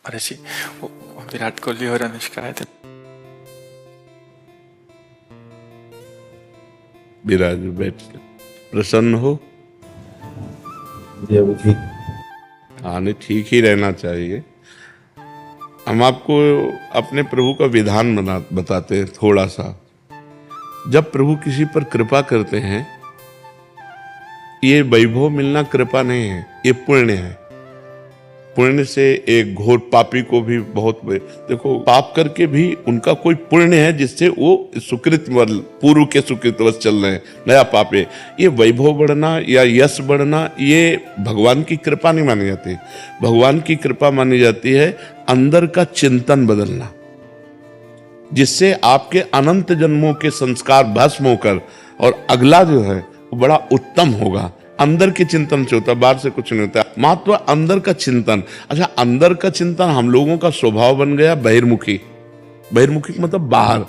महर्षि विराट कोहली और अनुष्का आए थे। विराज बैठ प्रसन्न हो। जी ठीक। हाँ नहीं, ठीक ही रहना चाहिए। हम आपको अपने प्रभु का विधान बताते हैं थोड़ा सा। जब प्रभु किसी पर कृपा करते हैं, ये वैभव मिलना कृपा नहीं है, ये पुण्य है। पुण्य से एक घोर पापी को भी बहुत, देखो पाप करके भी उनका कोई पुण्य है जिससे वो सुकृत पूर्व के सुकृतवश चल रहे हैं, नया पाप है। ये वैभव बढ़ना या यश बढ़ना ये भगवान की कृपा नहीं मानी जाती। भगवान की कृपा मानी जाती है अंदर का चिंतन बदलना, जिससे आपके अनंत जन्मों के संस्कार भस्म होकर और अगला जो है वो बड़ा उत्तम होगा। अंदर के चिंतन से होता, बाहर से कुछ नहीं होता। महत्व अंदर का चिंतन। अच्छा, अंदर का चिंतन हम लोगों का स्वभाव बन गया बहिर्मुखी। बहिर्मुखी मतलब बाहर,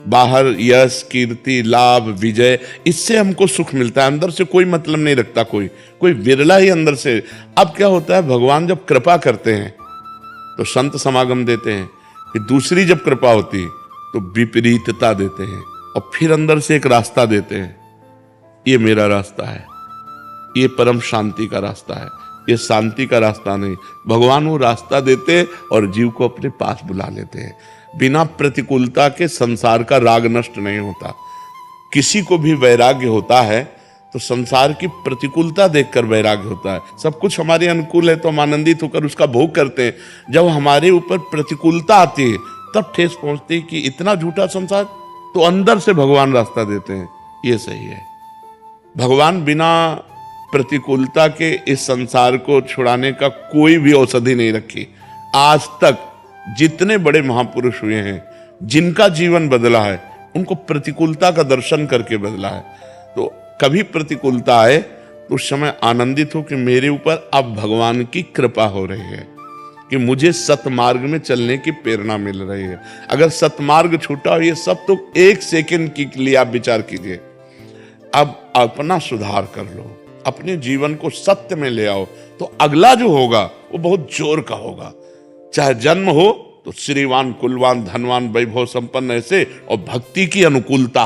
बाहर यश कीर्ति लाभ विजय, इससे हमको सुख मिलता है। अंदर से कोई मतलब नहीं रखता कोई विरला ही अंदर से। अब क्या होता है, भगवान जब कृपा करते हैं तो संत समागम देते हैं, फिर दूसरी जब कृपा होती है तो विपरीतता देते हैं, और फिर अंदर से एक रास्ता देते हैं। ये मेरा रास्ता है, ये परम शांति का रास्ता है, ये शांति का रास्ता नहीं। भगवान वो रास्ता देते और जीव को अपने पास बुला लेते हैं। बिना प्रतिकूलता के संसार का राग नष्ट नहीं होता। किसी को भी वैराग्य होता है तो संसार की प्रतिकूलता देखकर वैराग्य होता है। सब कुछ हमारे अनुकूल है तो हम आनंदित होकर उसका भोग करते हैं। जब हमारे ऊपर प्रतिकूलता आती है तब ठेस पहुंचती है कि इतना झूठा संसार, तो अंदर से भगवान रास्ता देते हैं। ये सही है। भगवान बिना प्रतिकूलता के इस संसार को छुड़ाने का कोई भी औषधि नहीं रखी। आज तक जितने बड़े महापुरुष हुए हैं, जिनका जीवन बदला है, उनको प्रतिकूलता का दर्शन करके बदला है। तो कभी प्रतिकूलता आए तो उस समय आनंदित हो कि मेरे ऊपर अब भगवान की कृपा हो रही है, कि मुझे सतमार्ग में चलने की प्रेरणा मिल रही है। अगर सतमार्ग छूटा हो, ये सब तो एक सेकंड के लिए आप विचार कीजिए। अब अपना सुधार कर लो, अपने जीवन को सत्य में ले आओ, तो अगला जो होगा वो बहुत जोर का होगा। चाहे जन्म हो तो श्रीवान कुलवान धनवान वैभव संपन्न ऐसे, और भक्ति की अनुकूलता,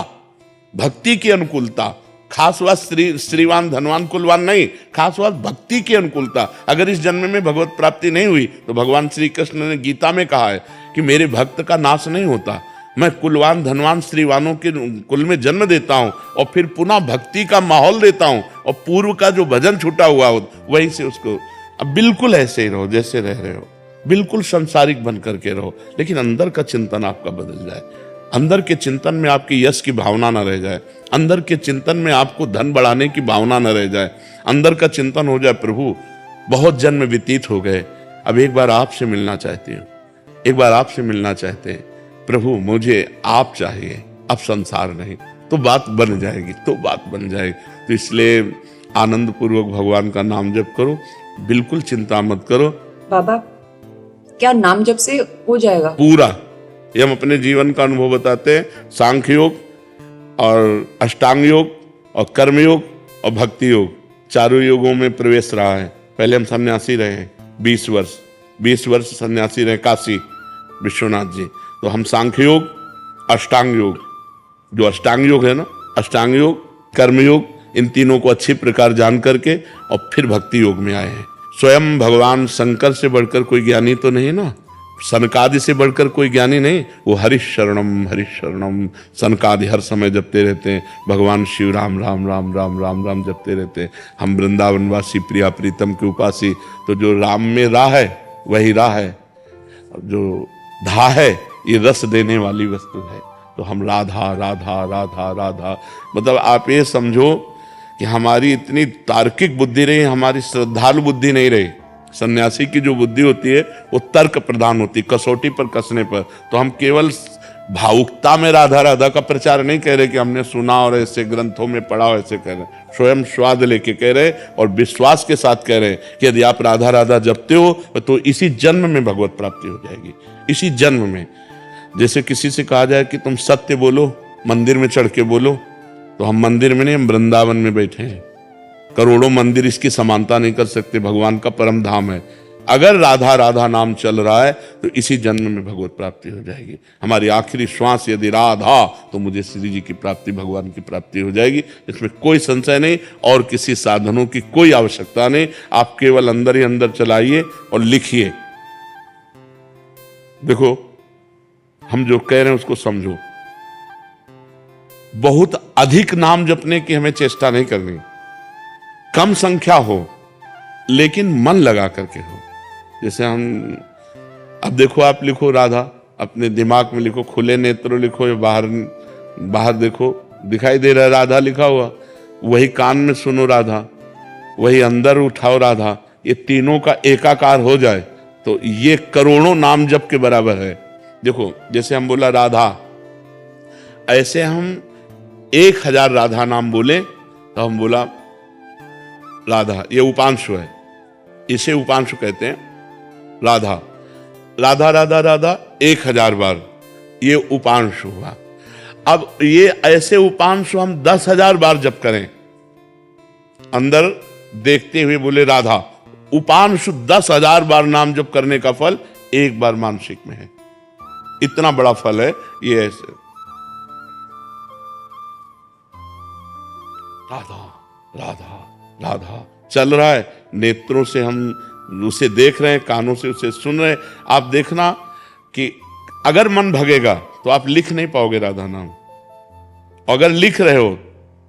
भक्ति की अनुकूलता। खास बात श्रीवान धनवान कुलवान नहीं, खास बात भक्ति की अनुकूलता। अगर इस जन्म में भगवत प्राप्ति नहीं हुई तो भगवान श्री कृष्ण ने गीता में कहा है कि मेरे भक्त का नाश नहीं होता। मैं कुलवान धनवान श्रीवानों के कुल में जन्म देता हूं और फिर पुनः भक्ति का माहौल देता हूं, और पूर्व का जो भजन छूटा हुआ हो वहीं से उसको। अब बिल्कुल ऐसे ही रहो जैसे रह रहे हो, बिल्कुल संसारिक बन करके रहो, लेकिन अंदर का चिंतन आपका बदल जाए। अंदर के चिंतन में आपकी यश की भावना न रह जाए, अंदर के चिंतन में आपको धन बढ़ाने की भावना न रह जाए। अंदर का चिंतन हो जाए, प्रभु बहुत जन्म व्यतीत हो गए, अब एक बार आपसे मिलना चाहती हूँ, एक बार आपसे मिलना चाहते हैं प्रभु, मुझे आप चाहिए, अब संसार नहीं। तो बात बन जाएगी, तो बात बन जाएगी। तो इसलिए आनंद पूर्वक भगवान का नाम जप करो, बिल्कुल चिंता मत करो। बाबा, क्या नाम जप से हो जाएगा पूरा? ये हम अपने जीवन का अनुभव बताते हैं। सांख्य योग और अष्टांग योग और कर्म योग और भक्ति योग, चारों योगों में प्रवेश रहा है। पहले हम सन्यासी रहे 20 वर्ष सन्यासी रहे काशी विश्वनाथ जी। तो हम सांख्य योग, अष्टांग योग, जो अष्टांग योग है ना, अष्टांग योग कर्म योग, इन तीनों को अच्छी प्रकार जान करके और फिर भक्ति योग में आए हैं। स्वयं भगवान शंकर से बढ़कर कोई ज्ञानी तो नहीं ना, सनकादि से बढ़कर कोई ज्ञानी नहीं। वो हरिशरणम सनकादि हर समय जपते रहते हैं। भगवान शिव राम राम राम राम राम राम जपते रहते हैं। हम वृंदावनवासी प्रिया प्रीतम के उपासी, तो जो राम में राह है वही राह है, जो धा है ये रस देने वाली वस्तु है। तो हम राधा राधा राधा राधा, मतलब आप ये समझो कि हमारी इतनी तार्किक बुद्धि रही, हमारी श्रद्धालु बुद्धि नहीं रही। सन्यासी की जो बुद्धि होती है वो तर्क प्रधान होती, कसौटी पर कसने पर। तो हम केवल भावुकता में राधा राधा का प्रचार नहीं कह रहे कि हमने सुना और ऐसे ग्रंथों में पढ़ा और ऐसे कह रहे, स्वयं स्वाद लेके कह रहे और विश्वास के साथ कह रहे कि यदि आप राधा राधा जपते हो तो इसी जन्म में भगवत प्राप्ति हो जाएगी, इसी जन्म में। जैसे किसी से कहा जाए कि तुम सत्य बोलो, मंदिर में चढ़ के बोलो, तो हम मंदिर में नहीं, हम वृंदावन में बैठे हैं। करोड़ों मंदिर इसकी समानता नहीं कर सकते, भगवान का परम धाम है। अगर राधा राधा नाम चल रहा है तो इसी जन्म में भगवत प्राप्ति हो जाएगी। हमारी आखिरी श्वास यदि राधा, तो मुझे श्री जी की प्राप्ति, भगवान की प्राप्ति हो जाएगी। इसमें कोई संशय नहीं और किसी साधनों की कोई आवश्यकता नहीं। आप केवल अंदर ही अंदर चलाइए और लिखिए। देखो, हम जो कह रहे हैं उसको समझो। बहुत अधिक नाम जपने की हमें चेष्टा नहीं करनी, कम संख्या हो लेकिन मन लगा करके हो। जैसे हम, अब देखो, आप लिखो राधा, अपने दिमाग में लिखो, खुले नेत्र लिखो या बाहर बाहर देखो, दिखाई दे रहा है राधा लिखा हुआ। वही कान में सुनो राधा, वही अंदर उठाओ राधा। ये तीनों का एकाकार हो जाए तो ये करोड़ों नाम जप के बराबर है। देखो, जैसे हम बोला राधा, ऐसे हम 1000 राधा नाम बोले तो हम बोला राधा, ये उपांशु है, इसे उपांशु कहते हैं। राधा राधा राधा राधा 1000 बार, ये उपांशु हुआ। अब ये ऐसे उपांशु हम 10,000 बार जप करें, अंदर देखते हुए बोले राधा, उपांशु 10,000 बार नाम जप करने का फल एक बार मानसिक में है। इतना बड़ा फल है ये। ऐसे राधा राधा राधा चल रहा है, नेत्रों से हम उसे देख रहे हैं, कानों से उसे सुन रहे हैं। आप देखना कि अगर मन भगेगा तो आप लिख नहीं पाओगे राधा नाम, अगर लिख रहे हो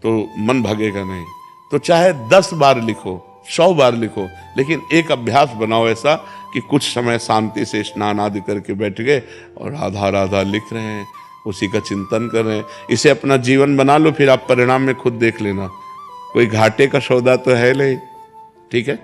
तो मन भगेगा नहीं। तो चाहे 10 बार लिखो, 100 बार लिखो, लेकिन एक अभ्यास बनाओ ऐसा कि कुछ समय शांति से स्नान आदि करके बैठ गए और राधा राधा लिख रहे हैं, उसी का चिंतन कर रहे हैं। इसे अपना जीवन बना लो, फिर आप परिणाम में खुद देख लेना। कोई घाटे का सौदा तो है नहीं। ठीक है।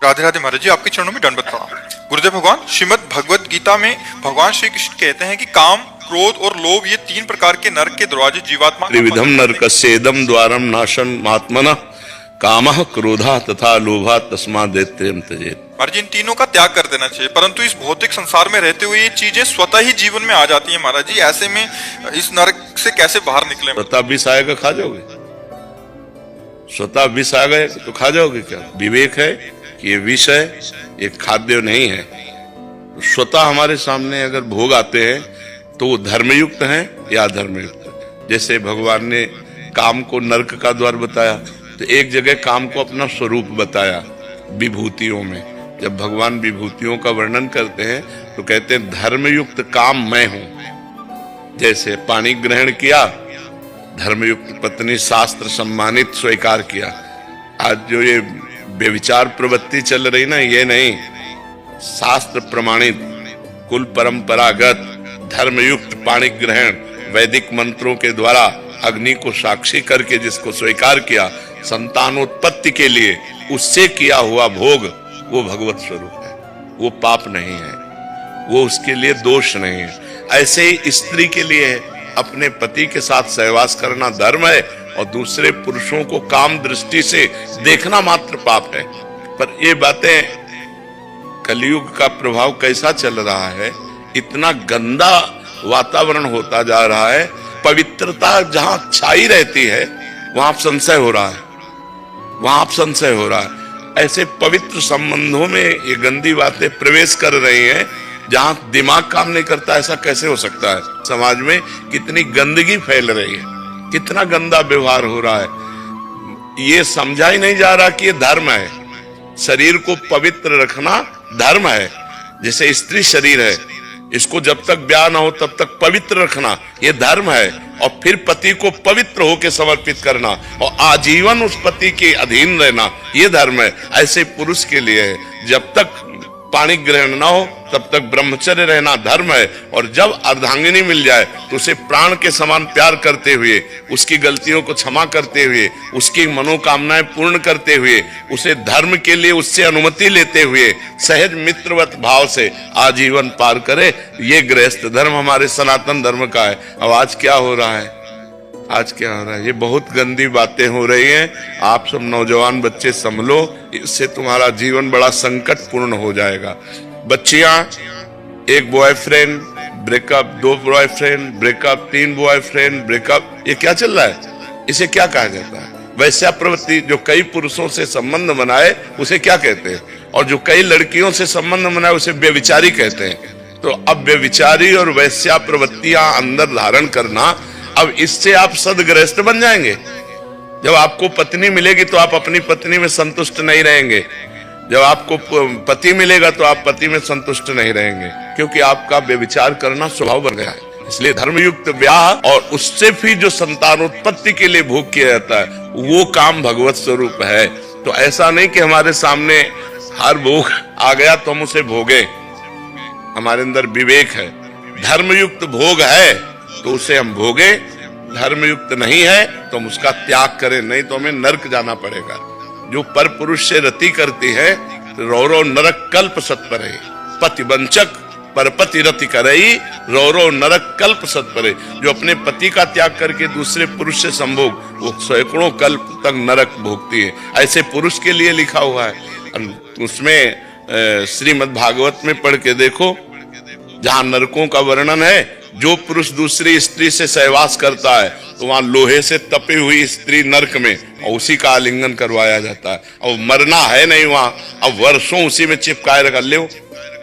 राधे राधे महाराज जी, आपके चरणों में दंडवत प्रणाम। गुरुदेव भगवान, श्रीमद् भगवत गीता में भगवान श्री कृष्ण कहते हैं कि काम, क्रोध और लोभ, ये 3 प्रकार के नरक के दरवाजे जीवात्मा। त्रिविधम नरकस्येदं द्वारम नाशम आत्मनः कामः क्रोधः तथा लोभः तस्माद् दैत्यं त्यजेत्। महाराज जी, इन तीनों का त्याग कर देना चाहिए, परंतु इस भौतिक संसार में रहते हुए ये चीजें स्वतः ही जीवन में आ जाती हैं। महाराज जी, ऐसे में इस नरक से कैसे बाहर निकले? स्वतः विष आएगा, खा जाओगे? स्वतः विष आ गए तो खा जाओगे क्या? विवेक है कि ये विष है, ये खाद्य नहीं है। स्वतः हमारे सामने अगर भोग आते हैं तो वो धर्मयुक्त हैं या अधर्मयुक्त। जैसे भगवान ने काम को नरक का द्वार बताया, तो एक जगह काम को अपना स्वरूप बताया विभूतियों में। जब भगवान विभूतियों का वर्णन करते हैं तो कहते हैं धर्मयुक्त काम मैं हूं। जैसे पानी ग्रहण किया, धर्मयुक्त पत्नी शास्त्र सम्मानित स्वीकार किया। आज जो ये व्यभिचार प्रवृत्ति चल रही ना, ये नहीं, शास्त्र प्रमाणित कुल परंपरागत धर्मयुक्त पाणी ग्रहण वैदिक मंत्रों के द्वारा अग्नि को साक्षी करके जिसको स्वीकार किया संतानोत्पत्ति के लिए, उससे किया हुआ भोग वो भगवत स्वरूप है, वो पाप नहीं है, वो उसके लिए दोष नहीं है। ऐसे ही स्त्री के लिए अपने पति के साथ सहवास करना धर्म है और दूसरे पुरुषों को काम दृष्टि से देखना मात्र पाप है। पर ये बातें, कलयुग का प्रभाव कैसा चल रहा है, इतना गंदा वातावरण होता जा रहा है। पवित्रता जहां छाई रहती है वहां संशय हो रहा है, वहां संशय हो रहा है। ऐसे पवित्र संबंधों में ये गंदी बातें प्रवेश कर रही हैं जहां दिमाग काम नहीं करता। ऐसा कैसे हो सकता है? समाज में कितनी गंदगी फैल रही है, कितना गंदा व्यवहार हो रहा है। ये समझा ही नहीं जा रहा कि ये धर्म है। शरीर को पवित्र रखना धर्म है। जैसे स्त्री शरीर है, इसको जब तक ब्याह ना हो तब तक पवित्र रखना ये धर्म है, और फिर पति को पवित्र होकर समर्पित करना और आजीवन उस पति के अधीन रहना ये धर्म है। ऐसे पुरुष के लिए है, जब तक पाणी ग्रहण ना हो तब तक ब्रह्मचर्य रहना धर्म है, और जब अर्धांगिनी मिल जाए तो उसे प्राण के समान प्यार करते हुए, उसकी गलतियों को क्षमा करते हुए, उसकी मनोकामनाएं पूर्ण करते हुए, उसे धर्म के लिए उससे अनुमति लेते हुए सहज मित्रवत भाव से आजीवन पार करे। ये गृहस्थ धर्म हमारे सनातन धर्म का है। अब आज क्या हो रहा है? आज क्या हो रहा है? ये बहुत गंदी बातें हो रही हैं। आप सब नौजवान बच्चे संभलो, इससे तुम्हारा जीवन बड़ा संकटपूर्ण हो जाएगा। बच्चियां, एक boyfriend breakup, 2 boyfriend breakup, 3 boyfriend breakup, ये क्या चल रहा है? इसे क्या कहा जाता है? वैश्या प्रवृत्ति जो कई पुरुषों से संबंध बनाए उसे क्या कहते हैं? और जो कई लड़कियों से संबंध बनाए उसे व्यभिचारी कहते हैं। तो अब व्यभिचारी और वैश्या प्रवृत्तियां अंदर धारण करना, अब इससे आप सदगृहस्थ बन जाएंगे। जब आपको पत्नी मिलेगी तो आप अपनी पत्नी में संतुष्ट नहीं रहेंगे, जब आपको पति मिलेगा तो आप पति में संतुष्ट नहीं रहेंगे, क्योंकि आपका व्यभिचार करना स्वभाव बन गया है। इसलिए धर्मयुक्त ब्याह और उससे भी जो संतानोत्पत्ति के लिए भोग किया जाता है वो काम भगवत स्वरूप है। तो ऐसा नहीं कि हमारे सामने हर भोग आ गया तो हम उसे भोगे, हमारे अंदर विवेक है। धर्मयुक्त भोग है तो उसे हम भोगे, धर्मयुक्त नहीं है तो हम उसका त्याग करें, नहीं तो हमें नरक जाना पड़ेगा। जो पर पुरुष से रति करती है रौरव नरक कल्प सत्परे, पति वंचक परपति रति करई रौरव नरक कल्प सत्परे। जो अपने पति का त्याग करके दूसरे पुरुष से संभोग, वो सैकड़ों कल्प तक नरक भोगती है। ऐसे पुरुष के लिए लिखा हुआ है। उसमें श्रीमद् भागवत में पढ़ के देखो, जहां नरकों का वर्णन है, जो पुरुष दूसरी स्त्री से सहवास करता है तो वहां लोहे से तपी हुई स्त्री नरक में, और उसी का आलिंगन करवाया जाता है। और मरना है नहीं वहां, अब वर्षों उसी में चिपकाए रख ले।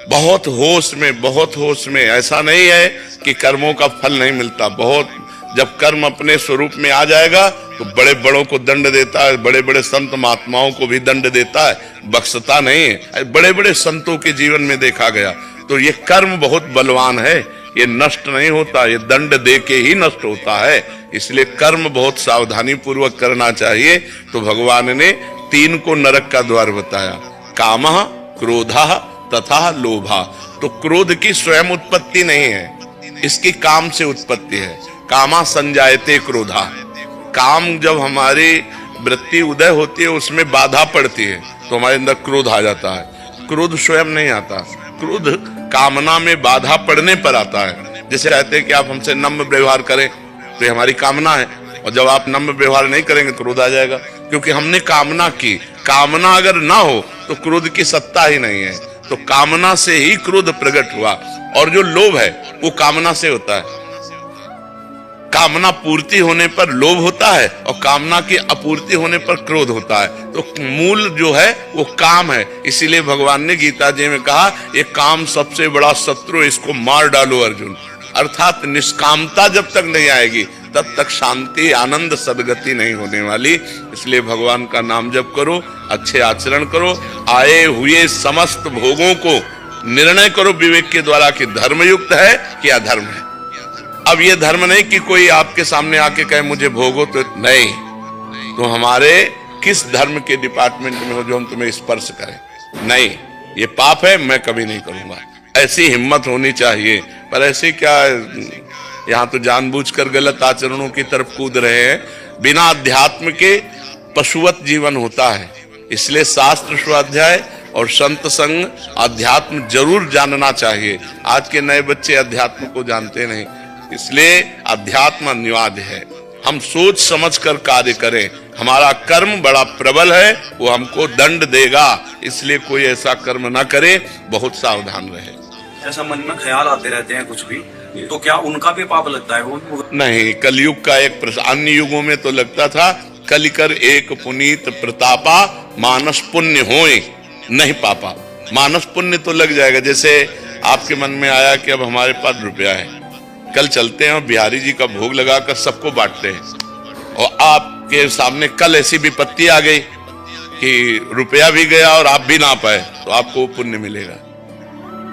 बहुत होश में, बहुत होश में। ऐसा नहीं है कि कर्मों का फल नहीं मिलता। बहुत, जब कर्म अपने स्वरूप में आ जाएगा तो बड़े बड़ों को दंड देता है, बड़े बड़े संत महात्माओं को भी दंड देता है, बख्शता नहीं है। बड़े बड़े संतों के जीवन में देखा गया। तो ये कर्म बहुत बलवान है, ये नष्ट नहीं होता, ये दंड दे के ही नष्ट होता है। इसलिए कर्म बहुत सावधानी पूर्वक करना चाहिए। तो भगवान ने 3 को नरक का द्वार बताया, कामः, क्रोधः तथा लोभा। तो क्रोध की स्वयं उत्पत्ति नहीं है, इसकी काम से उत्पत्ति है। कामा संजायते क्रोधा। काम जब हमारी वृत्ति उदय होती है उसमें बाधा पड़ती है तो हमारे अंदर क्रोध आ जाता है। क्रोध स्वयं नहीं आता, क्रोध कामना में बाधा पड़ने पर आता है। जैसे कहते हैं कि आप हमसे नम्र व्यवहार करें तो ये हमारी कामना है, और जब आप नम्र व्यवहार नहीं करेंगे तो क्रोध आ जाएगा, क्योंकि हमने कामना की। कामना अगर ना हो तो क्रोध की सत्ता ही नहीं है। तो कामना से ही क्रोध प्रकट हुआ। और जो लोभ है वो कामना से होता है। कामना पूर्ति होने पर लोभ होता है और कामना की अपूर्ति होने पर क्रोध होता है। तो मूल जो है वो काम है। इसीलिए भगवान ने गीता जी में कहा, ये काम सबसे बड़ा शत्रु, इसको मार डालो अर्जुन। अर्थात निष्कामता जब तक नहीं आएगी तब तक शांति, आनंद, सदगति नहीं होने वाली। इसलिए भगवान का नाम जप करो, अच्छे आचरण करो, आए हुए समस्त भोगों को निर्णय करो विवेक के द्वारा कि धर्मयुक्त है कि अधर्म है। अब ये धर्म नहीं कि कोई आपके सामने आके कहे मुझे भोगो, तो नहीं। तो हमारे किस धर्म के डिपार्टमेंट में हो जो हम तुम्हें स्पर्श करें? नहीं, ये पाप है, मैं कभी नहीं करूंगा। ऐसी हिम्मत होनी चाहिए। पर ऐसे क्या, यहाँ तो जानबूझकर गलत आचरणों की तरफ कूद रहे हैं। बिना अध्यात्म के पशुवत जीवन होता है। इसलिए शास्त्र स्वाध्याय और संत संग, अध्यात्म जरूर जानना चाहिए। आज के नए बच्चे अध्यात्म को जानते नहीं, इसलिए अध्यात्म अनिवार्य है। हम सोच समझ कर कार्य करें। हमारा कर्म बड़ा प्रबल है, वो हमको दंड देगा। इसलिए कोई ऐसा कर्म ना करे, बहुत सावधान रहे। ऐसा मन में ख्याल आते रहते हैं कुछ भी, तो क्या उनका भी पाप लगता है? वो नहीं, कलयुग का एक प्रश्न। अन्य युगों में तो लगता था कलिकर एक पुनीत प्रतापा, मानस पुण्य होए नहीं पापा। मानस पुण्य तो लग जाएगा। जैसे आपके मन में आया कि अब हमारे पास रुपया है, कल चलते हैं और बिहारी जी का भोग लगाकर सबको बांटते हैं, और आपके सामने कल ऐसी विपत्ति आ गई कि रुपया भी गया और आप भी ना पाए, तो आपको वो पुण्य मिलेगा।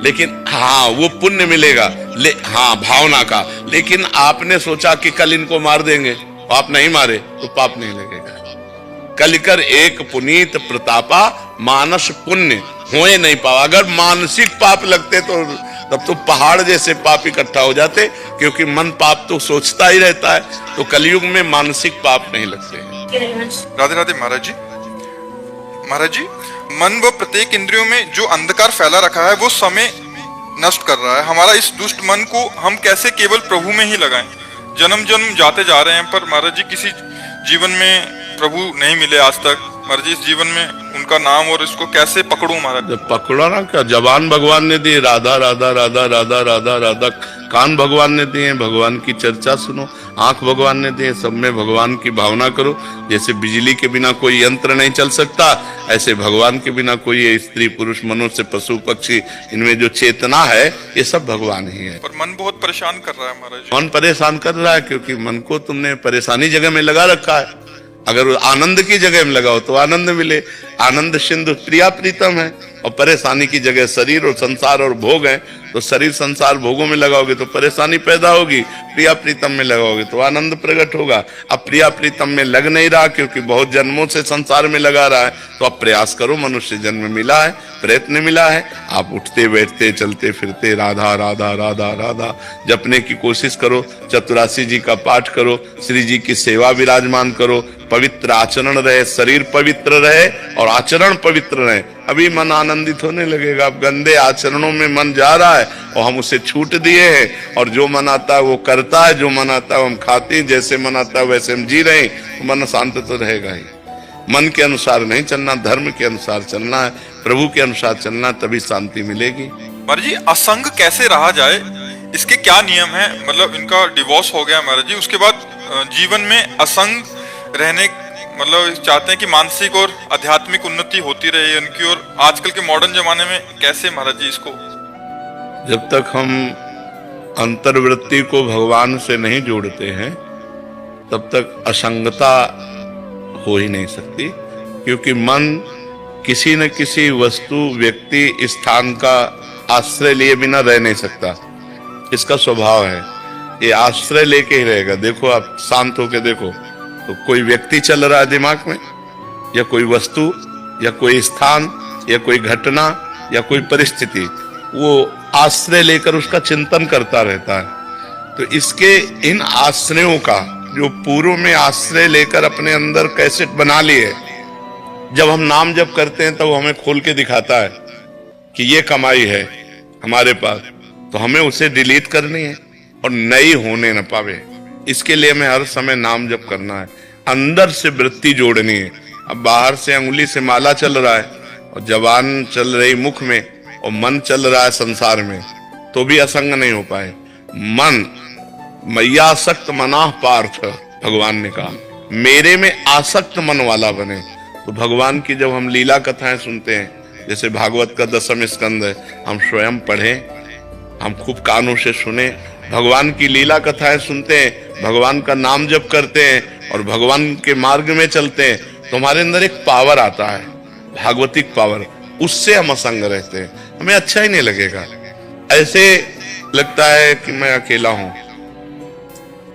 लेकिन हाँ, वो पुण्य मिलेगा, हाँ, भावना का। लेकिन आपने सोचा कि कल इनको मार देंगे, आप नहीं मारे तो पाप नहीं लगेगा। कलिकर एक पुनीत प्रतापा, मानस पुण्य होए नहीं पावा। अगर मानसिक पाप लगते तो तब तो पहाड़ जैसे पाप इकट्ठा हो जाते, क्योंकि मन पाप तो सोचता ही रहता है। तो कलयुग में मानसिक पाप नहीं लगते। राधे राधे महाराज जी। महाराज जी, मन व प्रत्येक इंद्रियों में जो अंधकार फैला रखा है वो समय नष्ट कर रहा है। हमारा इस दुष्ट मन को हम कैसे केवल प्रभु में ही लगाएं? जन्म जन्म जाते जा रहे हैं, पर महाराज जी किसी जीवन में प्रभु नहीं मिले आज तक। महाराज जी, इस जीवन में उनका नाम और इसको कैसे पकड़ूं महाराज? जब पकड़ा ना, क्या जबान भगवान ने दी, राधा राधा राधा राधा राधा राधा कान भगवान ने दिए, भगवान की चर्चा सुनो। आंख भगवान ने दिए, सब में भगवान की भावना करो। जैसे बिजली के बिना कोई यंत्र नहीं चल सकता, ऐसे भगवान के बिना कोई स्त्री पुरुष मनुष्य पशु पक्षी, इनमें जो चेतना है ये सब भगवान ही है। पर मन बहुत परेशान कर रहा है महाराज जी। मन परेशान कर रहा है क्योंकि मन को तुमने परेशानी जगह में लगा रखा है। अगर आनंद की जगह में लगाओ तो आनंद मिले। आनंद सिंधु प्रिया प्रीतम है, और परेशानी की जगह शरीर और संसार और भोग है, तो शरीर संसार भोगों में लगाओगे तो परेशानी पैदा होगी। प्रिया प्रीतम में लगाओगे तो आनंद प्रकट होगा। अब प्रिया प्रीतम में लग नहीं रहा क्योंकि बहुत जन्मों से संसार में लगा रहा है, तो अब प्रयास करो। मनुष्य जन्म मिला है, प्रयत्न मिला है, आप उठते बैठते चलते फिरते राधा राधा राधा राधा जपने की कोशिश करो। चतुरासी जी का पाठ करो, श्री जी की सेवा विराजमान करो, पवित्र आचरण रहे, शरीर पवित्र रहे और आचरण पवित्र रहे। अभी मन आनंदित होने लगेगा। अब गंदे आचरणों में मन जा रहा है और हम उसे छूट दिए हैं, और जो मन आता है वो करता है, जो मन आता है हम खाते हैं, जैसे मन आता है वैसे हम जी रहे हैं, तो मन शांत तो रहेगा ही। मन के अनुसार नहीं चलना, धर्म के अनुसार चलना है, प्रभु के अनुसार चलना, तभी शांति मिलेगी। महाराज जी, असंग कैसे रहा जाए, इसके क्या नियम है? मतलब इनका डिवोर्स हो गया महाराज जी, उसके बाद जीवन में असंग रहने मतलब चाहते हैं कि मानसिक और आध्यात्मिक उन्नति होती रहे उनकी, और आजकल के मॉडर्न जमाने में कैसे महाराज जी इसको? जब तक हम अंतर्वृत्ति को भगवान से नहीं जोड़ते हैं तब तक असंगता हो ही नहीं सकती, क्योंकि मन किसी न किसी वस्तु व्यक्ति स्थान का आश्रय लिए बिना रह नहीं सकता। इसका स्वभाव है, ये आश्रय लेके ही रहेगा। देखो आप शांत होके देखो तो कोई व्यक्ति चल रहा है दिमाग में, या कोई वस्तु, या कोई स्थान, या कोई घटना, या कोई परिस्थिति, वो आश्रय लेकर उसका चिंतन करता रहता है। तो इसके इन आश्रयों का जो पूर्व में आश्रय लेकर अपने अंदर कैसेट बना लिए, जब हम नाम जप करते हैं तब तो हमें खोल के दिखाता है कि ये कमाई है हमारे पास, तो हमें उसे डिलीट करनी है और नई होने न पावे। इसके लिए हमें हर समय नाम जप करना है, अंदर से वृत्ति जोड़नी है। अब बाहर से अंगुली से माला चल रहा है और जबान चल रही मुख में और मन चल रहा है संसार में, तो भी असंग नहीं हो पाए। मन मैयासक्त मनाह पार्थ, भगवान ने कहा मेरे में आसक्त मन वाला बने। तो भगवान की जब हम लीला कथाएं सुनते हैं, जैसे भागवत का 10वां स्कंद है, हम स्वयं पढ़ें, हम खूब कानों से सुने, भगवान की लीला कथाएं सुनते हैं, भगवान का नाम जप करते हैं और भगवान के मार्ग में चलते हैं, तो हमारे अंदर एक पावर आता है, भागवतिक पावर, उससे हम असंग रहते हैं। हमें अच्छा ही नहीं लगेगा। ऐसे लगता है कि मैं अकेला हूं,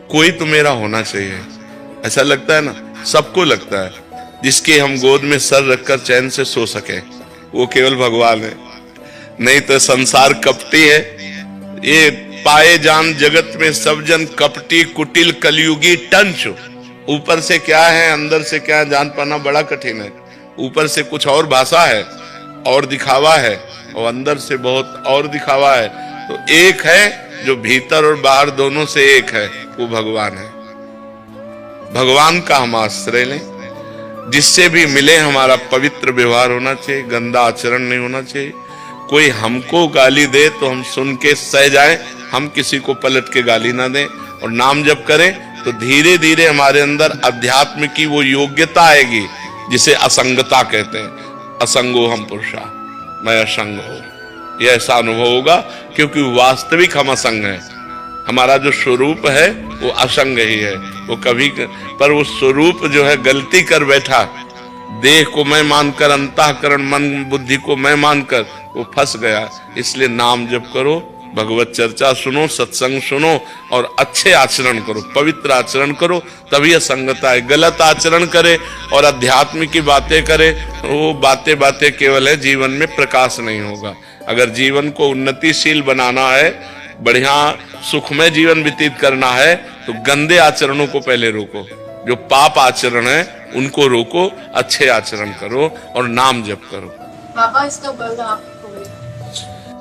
कोई तो मेरा होना चाहिए, ऐसा लगता है ना, सबको लगता है। जिसके हम गोद में सर रखकर चैन से सो सके वो केवल भगवान है, नहीं तो संसार कपटी है। ये पाए जान जगत में सब जन कपटी कुटिल कलयुगी टंच। ऊपर से क्या है अंदर से क्या है जान पाना बड़ा कठिन है। ऊपर से कुछ और भाषा है और दिखावा है, और अंदर से बहुत और दिखावा है। तो एक है जो भीतर और बाहर दोनों से एक है, वो भगवान है। भगवान का हम आश्रय लें, जिससे भी मिले हमारा पवित्र व्यवहार होना चाहिए, गंदा आचरण नहीं होना चाहिए। कोई हमको गाली दे तो हम सुन के सह जाएं, हम किसी को पलट के गाली ना दें, और नाम जप करें तो धीरे धीरे हमारे अंदर अध्यात्म की वो योग्यता आएगी जिसे असंगता कहते हैं। असंगो हम पुरुषा, मैं असंग हूं, यह ऐसा अनुभव होगा, क्योंकि वास्तविक हम असंग हैं। हमारा जो स्वरूप है वो असंग ही है। वो कभी पर वो स्वरूप जो है गलती कर बैठा, देह को मैं मानकर, अंतःकरण मन बुद्धि को मैं मानकर वो फंस गया। इसलिए नाम जप करो, भगवत चर्चा सुनो, सत्संग सुनो और अच्छे आचरण करो, पवित्र आचरण करो, तभी असंगता है। गलत आचरण करे और अध्यात्म की बातें करे, वो बातें बातें केवल है, जीवन में प्रकाश नहीं होगा। अगर जीवन को उन्नतिशील बनाना है, बढ़िया सुखमय जीवन व्यतीत करना है, तो गंदे आचरणों को पहले रोको। जो पाप आचरण है उनको रोको, अच्छे आचरण करो और नाम जप करो। बाबा इसका बल आपको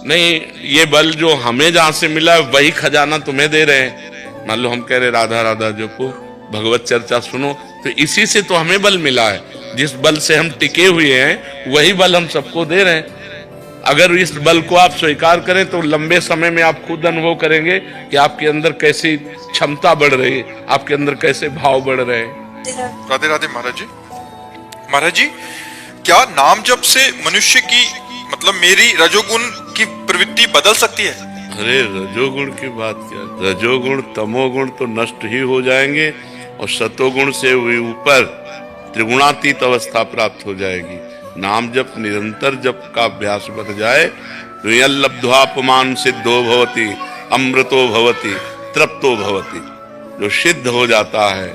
नहीं, ये बल जो हमें जहां से मिला है वही खजाना तुम्हें दे रहे हैं। मान लो हम कह रहे राधा राधा जपो, भगवत चर्चा सुनो, तो इसी से तो हमें बल मिला है। जिस बल से हम टिके हुए हैं वही बल हम सबको दे रहे हैं। अगर इस बल को आप स्वीकार करें तो लंबे समय में आप खुद अनुभव करेंगे कि आपके अंदर कैसी क्षमता बढ़ रही है, आपके अंदर कैसे भाव बढ़ रहे हैं। राधे राधे महाराज जी। महाराज जी, क्या नाम जप से मनुष्य की मतलब मेरी रजोगुण की प्रवृत्ति बदल सकती है? अरे रजोगुण की बात क्या, रजोगुण तमोगुण तो नष्ट ही हो जाएंगे और सतोगुण से ऊपर त्रिगुणातीत अवस्था प्राप्त हो जाएगी। नाम जप निरंतर जप का अभ्यास बढ़ जाए तो यल्लब्ध्वापमान सिद्धो भवति अमृतो भवति तृप्तो भवति। जो सिद्ध हो जाता है,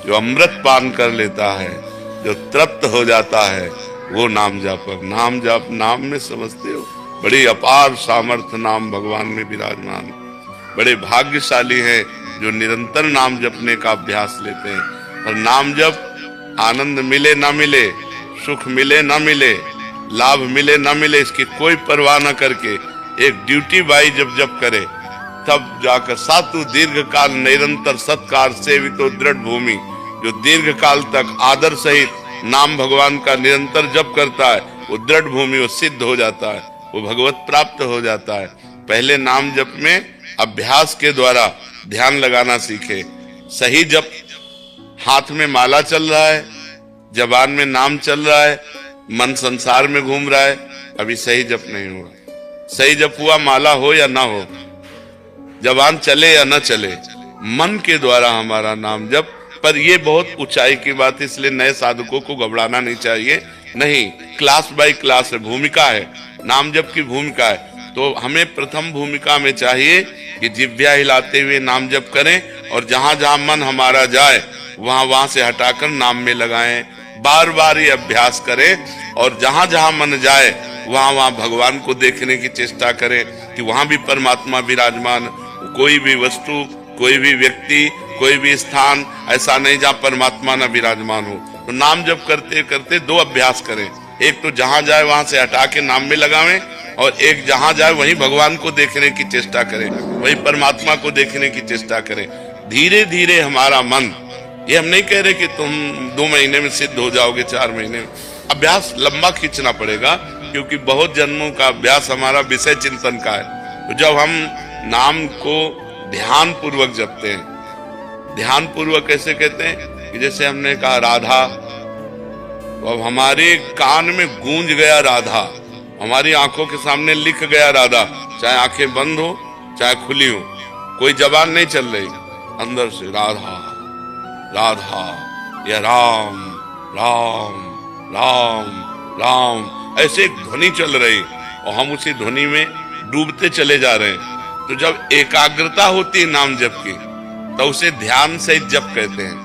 जो अमृत पान कर लेता है, जो तृप्त हो जाता है, वो नाम जापक। नाम जाप, नाम में समझते हो बड़ी अपार सामर्थ्य नाम भगवान में विराजमान। बड़े भाग्यशाली हैं जो निरंतर नाम जपने का अभ्यास लेते हैं। और नाम जप आनंद मिले ना मिले, सुख मिले ना मिले, लाभ मिले ना मिले, इसकी कोई परवाह न करके एक ड्यूटी बाई जब करे तब जाकर सातु दीर्घ काल निरंतर सत्कार सेवितो दृढ़ भूमि। जो दीर्घ काल तक आदर सहित नाम भगवान का निरंतर जप करता है वो दृढ़ भूमि, वो सिद्ध हो जाता है, वो भगवत प्राप्त हो जाता है। पहले नाम जप में अभ्यास के द्वारा ध्यान लगाना सीखे। सही जप, हाथ में माला चल रहा है, जबान में नाम चल रहा है, मन संसार में घूम रहा है, अभी सही जप नहीं हुआ। सही जप हुआ माला हो या ना हो, जबान चले या ना चले, मन के द्वारा हमारा नाम जप। पर ये बहुत ऊंचाई की बात है, इसलिए नए साधकों को घबराना नहीं चाहिए। नहीं, क्लास बाय क्लास है, भूमिका है, नाम जप की भूमिका है। तो हमें प्रथम भूमिका में चाहिए कि जिह्वा हिलाते हुए नाम जप करें और जहां जहां मन हमारा जाए वहां से हटाकर नाम में लगाएं। बार बार ये अभ्यास करें और जहां जहां मन जाए वहां भगवान को देखने की चेष्टा करें कि वहां भी परमात्मा विराजमान। कोई भी वस्तु, कोई भी व्यक्ति, कोई भी स्थान ऐसा नहीं जहां परमात्मा न विराजमान हो। तो नाम जप करते करते दो अभ्यास करें। एक तो जहां जाए वहां से हटा के नाम में लगावें, और एक जहां जाए वहीं भगवान को देखने की चेष्टा करें, वहीं परमात्मा को देखने की चेष्टा करें। धीरे धीरे हमारा मन, ये हम नहीं कह रहे कि तुम 2 महीने में सिद्ध हो जाओगे, 4 महीने में। अभ्यास लंबा खींचना पड़ेगा क्योंकि बहुत जन्मों का अभ्यास हमारा विषय चिंतन का है। तो जब हम नाम को ध्यान पूर्वक जपते हैं, ध्यान पूर्वक कैसे कहते हैं कि जैसे हमने कहा राधा, तो अब हमारे कान में गूंज गया राधा, हमारी आंखों के सामने लिख गया राधा, चाहे आंखें बंद हो चाहे खुली हो, कोई जबान नहीं चल रही, अंदर से राधा राधा या राम राम राम राम ऐसे एक ध्वनि चल रही और हम उसी ध्वनि में डूबते चले जा रहे हैं। तो जब एकाग्रता होती है नाम जप की तो उसे ध्यान से जप कहते हैं।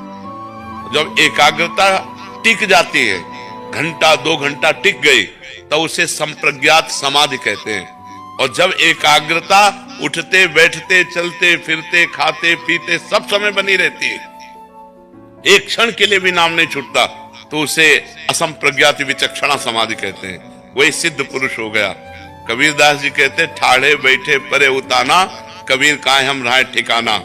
जब एकाग्रता टिक जाती है, घंटा 2 घंटा टिक गई, तो उसे संप्रज्ञात समाधि कहते हैं। और जब एकाग्रता उठते बैठते चलते फिरते खाते पीते सब समय बनी रहती है, एक क्षण के लिए भी नाम नहीं छूटता, तो उसे असंप्रज्ञात विचक्षणा समाधि कहते हैं। वही सिद्ध पुरुष हो गया। कबीरदास जी कहते ठाड़े बैठे परे उताना, कबीर काहे हम रहे ठिकाना।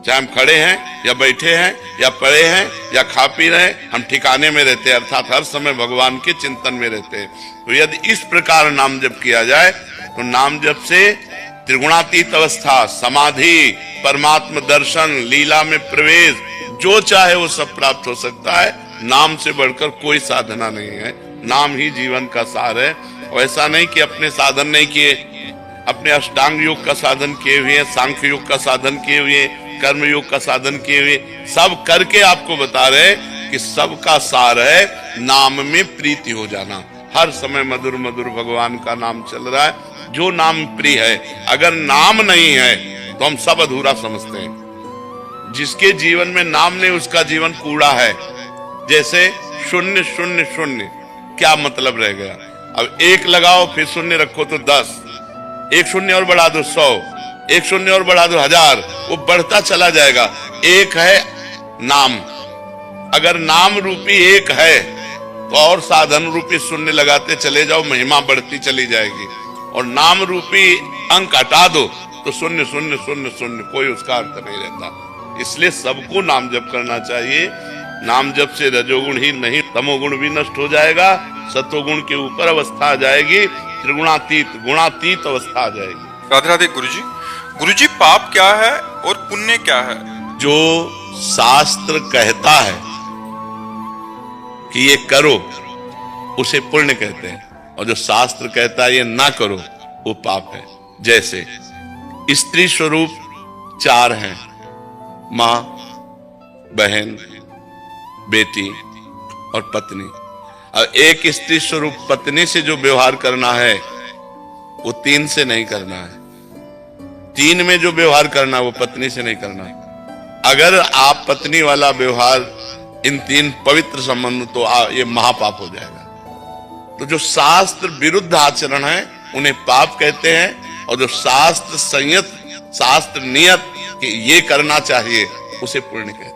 चाहे हम खड़े हैं या बैठे हैं या पड़े हैं या खा पी रहे हैं, हम ठिकाने में रहते हैं, अर्थात हर समय भगवान के चिंतन में रहते हैं। तो यदि इस प्रकार नाम जप किया जाए तो नाम जप से त्रिगुणातीत अवस्था, समाधि, परमात्मा दर्शन, लीला में प्रवेश, जो चाहे वो सब प्राप्त हो सकता है। नाम से बढ़कर कोई साधना नहीं है, नाम ही जीवन का सार है। और ऐसा नहीं कि अपने साधन नहीं किए, अपने अष्टांग योग का साधन किए हुए, सांख्य योग का साधन किए हुए, कर्म योग का साधन किए हुए, सब करके आपको बता रहे कि सबका सार है नाम में प्रीति हो जाना। हर समय मधुर मधुर भगवान का नाम चल रहा है, जो नाम प्रिय है। अगर नाम नहीं है तो हम सब अधूरा समझते हैं। जिसके जीवन में नाम नहीं उसका जीवन कूड़ा है। जैसे 0 0 0, क्या मतलब रह गया? अब 1 लगाओ फिर 0 रखो तो 10, 1 0 और बढ़ा दो 100, 1 0 और बढ़ा दो 1000, वो बढ़ता चला जाएगा। एक है नाम, अगर नाम रूपी एक है तो और साधन रूपी 0 लगाते चले जाओ, महिमा बढ़ती चली जाएगी। और नाम रूपी अंक हटा दो तो 0 0 0 0, कोई उसका अर्थ नहीं रहता। इसलिए सबको नाम जप करना चाहिए। नाम जप से रजोगुण ही नहीं तमोगुण भी नष्ट हो जाएगा, सतोगुण के ऊपर अवस्था आ जाएगी। त्रिगुणातीत गुणातीत अवस्था आ जाएगी। राधे राधे गुरुजी। गुरुजी, पाप क्या है और पुण्य क्या है? जो शास्त्र कहता है कि ये करो उसे पुण्य कहते हैं, और जो शास्त्र कहता है ये ना करो वो पाप है। जैसे स्त्री स्वरूप 4 हैं, मां, बहन, बेटी और पत्नी। अब एक स्त्री स्वरूप पत्नी से जो व्यवहार करना है वो 3 से नहीं करना है। 3 में जो व्यवहार करना है वो पत्नी से नहीं करना है। अगर आप पत्नी वाला व्यवहार इन 3 पवित्र संबंध तो ये महापाप हो जाएगा। तो जो शास्त्र विरुद्ध आचरण है उन्हें पाप कहते हैं, और जो शास्त्र संयत, शास्त्र नियत कि ये करना चाहिए उसे पुण्य कहते हैं।